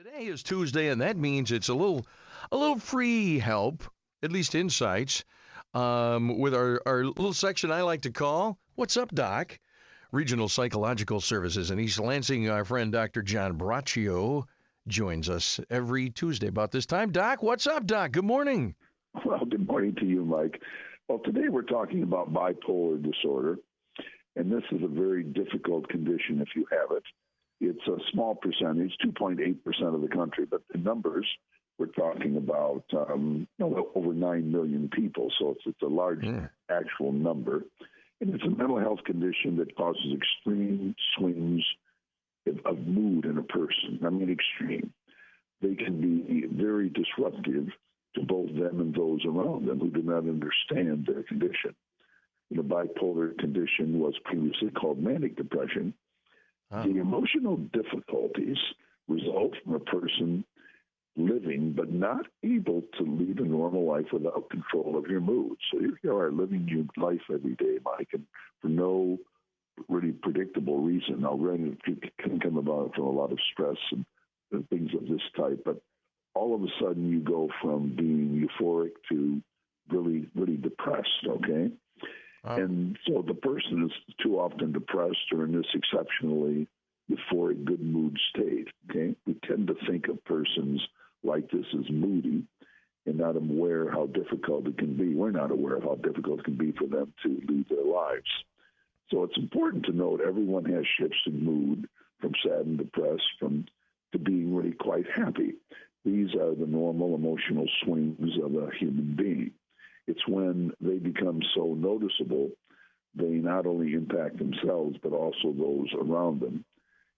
Today is Tuesday, and that means it's a little free help, at least insights, with our little section I like to call "What's Up, Doc?" Regional Psychological Services in East Lansing. Our friend Dr. John Braccio joins us every Tuesday about this time. Doc, what's up, Doc? Good morning. Well, good morning to you, Mike. Well, today we're talking about bipolar disorder, and this is a very difficult condition if you have it. It's a small percentage, 2.8% of the country, but in numbers, we're talking about over 9 million people, so it's a large actual number. And it's a mental health condition that causes extreme swings of mood in a person. I mean, extreme. They can be very disruptive to both them and those around them who do not understand their condition. The bipolar condition was previously called manic depression. The emotional difficulties result from a person living but not able to lead a normal life without control of your mood. So here you are living your life every day, Mike, and for no really predictable reason. Now, granted, it can come about from a lot of stress and things of this type, but all of a sudden you go from being euphoric to really, really depressed, okay? And so the person is too often depressed or in this exceptionally euphoric, good mood state, okay? We tend to think of persons like this as moody and not aware how difficult it can be. We're not aware of how difficult it can be for them to lead their lives. So it's important to note everyone has shifts in mood from sad and depressed to being really quite happy. These are the normal emotional swings of a human being. It's when they become so noticeable, they not only impact themselves, but also those around them.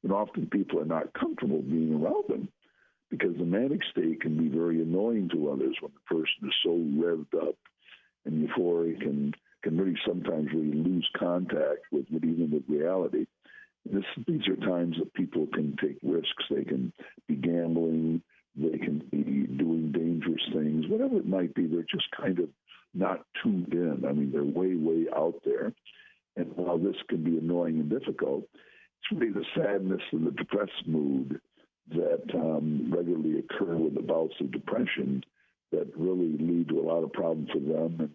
And often people are not comfortable being around them because the manic state can be very annoying to others when the person is so revved up and euphoric and can really sometimes really lose contact with even with reality. These are times that people can take risks. They can be gambling. They can be doing dangerous things, whatever it might be. They're just kind of not tuned in. I mean, they're way, way out there. And while this can be annoying and difficult, it's really the sadness and the depressed mood that regularly occur with the bouts of depression that really lead to a lot of problems for them and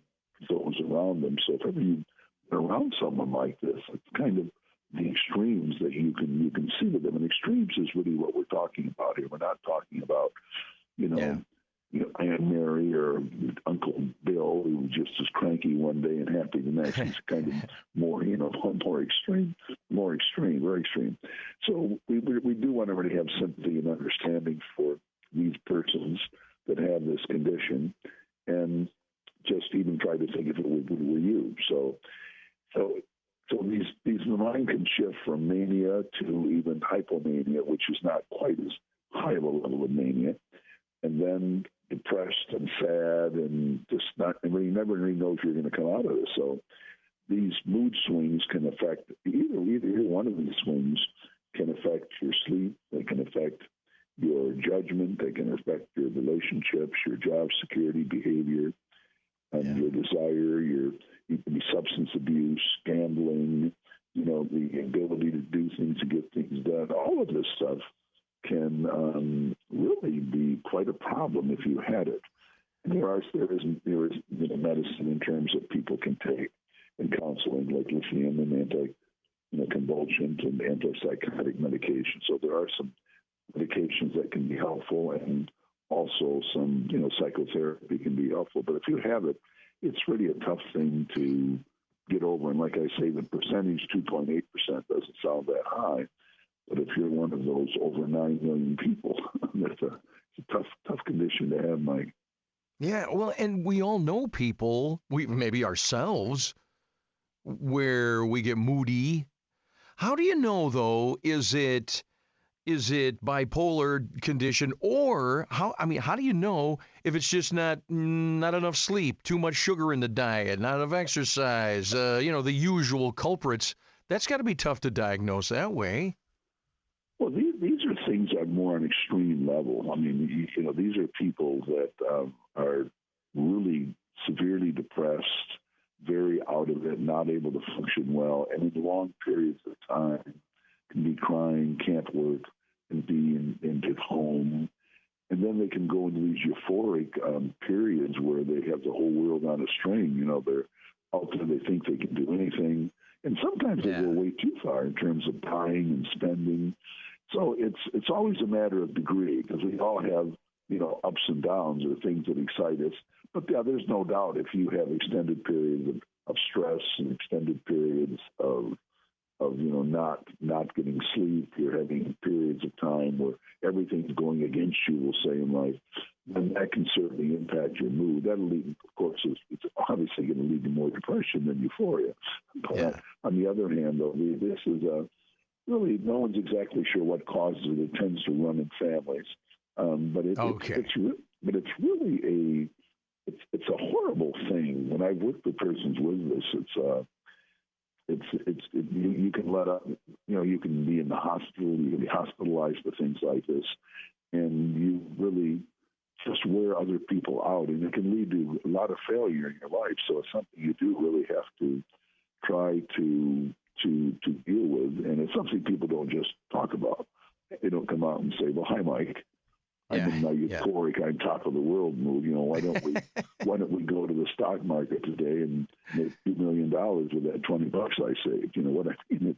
those around them. So if ever you've been around someone like this, it's kind of the extremes that you can see with them. And extremes is really what we're talking about here. We're not talking about, Aunt Mary or Uncle Bill, who was just as cranky one day and happy the next. It's kind of more, more extreme, very extreme. So we do want to really have sympathy and understanding for these persons that have this condition, and just even try to think if it were you. So these mind can shift from mania to even hypomania, which is not quite as high of a level of mania, and then depressed and sad and just not, and you never really know if you're going to come out of this. So these mood swings can affect either one of these swings can affect your sleep. They can affect your judgment. They can affect your relationships, your job security, behavior, and your desire. You can be substance abuse, gambling. The ability to do things, to get things done. All of this stuff can really be quite a problem if you had it. And there is medicine in terms of people can take and counseling, like lithium and convulsant and antipsychotic medication. So there are some medications that can be helpful, and also some psychotherapy can be helpful. But if you have it, it's really a tough thing to get over. And like I say, the percentage 2.8% doesn't sound that high. But if you're one of those over 9 million people, it's a tough condition to have, Mike. Yeah, well, and we all know people, maybe ourselves, where we get moody. How do you know, though, is it bipolar condition, or how do you know if it's just not enough sleep, too much sugar in the diet, not enough exercise, the usual culprits? That's got to be tough to diagnose that way. Well, these are things that are more on extreme level. I mean, these are people that are really severely depressed, very out of it, not able to function well, and in long periods of time can be crying, can't work, and be and at home. And then they can go into these euphoric periods where they have the whole world on a string. You know, they're out there, they think they can do anything. And sometimes they go way too far in terms of buying and spending. So it's always a matter of degree, because we all have, you know, ups and downs or things that excite us. But yeah, there's no doubt if you have extended periods of stress and extended periods of you know, not getting sleep, you're having periods of time where everything's going against you, we'll say, in life, then that can certainly impact your mood. That'll lead, of course, it's obviously going to lead to more depression than euphoria. But on the other hand, though, this is really, no one's exactly sure what causes it. It tends to run in families. It's really it's a horrible thing. When I've worked with persons with this, you can let up, you know, you can be in the hospital, you can be hospitalized for things like this, and you really just wear other people out, and it can lead to a lot of failure in your life. So it's something you do really have to try to deal with, and it's something people don't just talk about. They don't come out and say, "Well, hi, Mike. I'm in my euphoric, I'm top of the world mood. You know, why don't we go to the stock market today and make $2 million with that $20 I saved?" You know what I mean?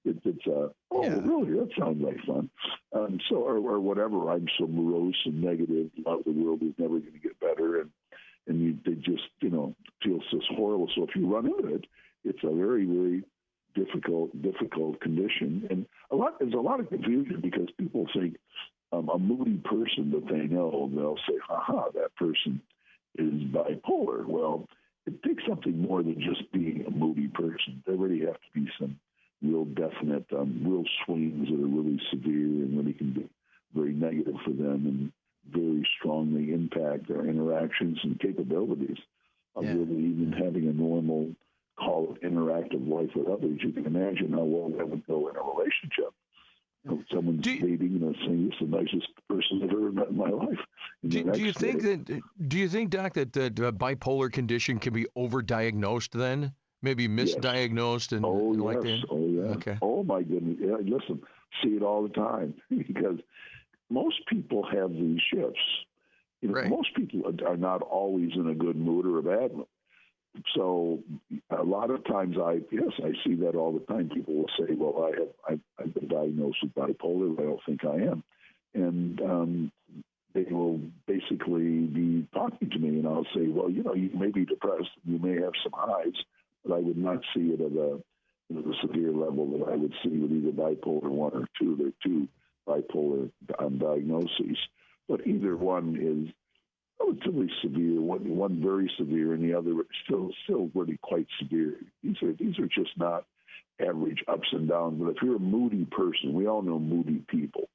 Really, that sounds like fun. Or whatever. I'm so morose and negative about the world is never going to get better, and they just, you know, feel so horrible. So if you run into it, it's a very, very difficult condition, and there's a lot of confusion because people think a moody person that they know, they'll say, "Ha, that person is bipolar." Well, it takes something more than just being a moody person. There really have to be some real definite, real swings that are really severe and really can be very negative for them and very strongly impact their interactions and capabilities of really even having a normal, call it interactive life with others. You can imagine how well that would go in a relationship. You know, someone's dating and saying, "It's the nicest person I've ever met in my life." Do you think, Doc, that the bipolar condition can be overdiagnosed then? Maybe misdiagnosed and like that? Oh, yeah. Okay. Oh, my goodness. Yeah, listen, see it all the time because most people have these shifts. You know, most people are not always in a good mood or a bad mood. So a lot of times I see that all the time. People will say, "Well, I've been diagnosed with bipolar, but I don't think I am." And they will basically be talking to me, and I'll say, "Well, you know, you may be depressed, you may have some highs, but I would not see it at a severe level that I would see with either bipolar 1 or 2. There are 2 bipolar diagnoses, but either one is relatively severe, one very severe, and the other still really quite severe. These are just not average ups and downs. But if you're a moody person, we all know moody people.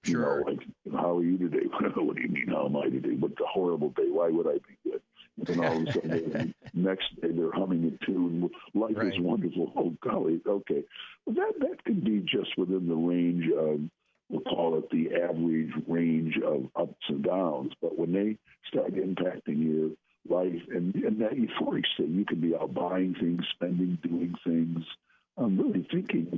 Sure. You know, like, "How are you today?" "What do you mean, how am I today? What's a horrible day? Why would I be good?" And then all of a sudden, the next day they're humming a tune. "Life is wonderful." Oh, golly, okay. Well, that can be just within the range of, we'll call it the average range of ups and downs. But when they start impacting your life and that euphoric state, you can be out buying things, spending, doing things, really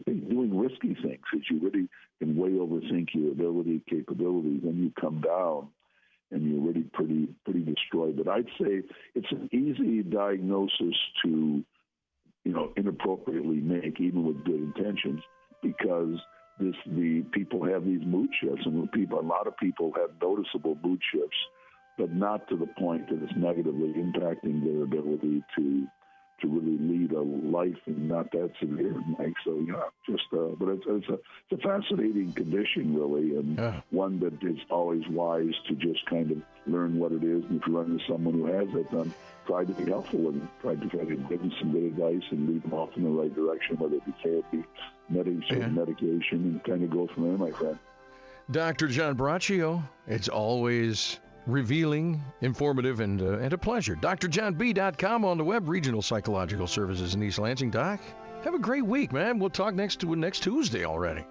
doing risky things that you really can way overthink your ability, capability. Then you come down and you're really pretty destroyed. But I'd say it's an easy diagnosis to, you know, inappropriately make, even with good intentions, because the people have these mood shifts, and a lot of people have noticeable mood shifts, but not to the point that it's negatively impacting their ability to really lead a life and not that severe, Mike. So but it's a fascinating condition, really, and one that is always wise to just kind of learn what it is. And if you run into someone who has it, then try to be helpful and try to give them some good advice and lead them off in the right direction, whether it be therapy, medication, and kind of go from there, my friend. Dr. John Braccio, it's always revealing, informative, and a pleasure. drjohnb.com on the web, Regional Psychological Services in East Lansing. Doc, have a great week, man. We'll talk next Tuesday already.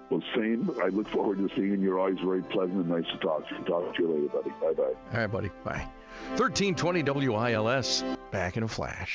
Well, same. I look forward to seeing you. You're always very pleasant and nice to talk to you. Talk to you later, buddy. Bye-bye. All right, buddy. Bye. 1320 WILS. Back in a flash.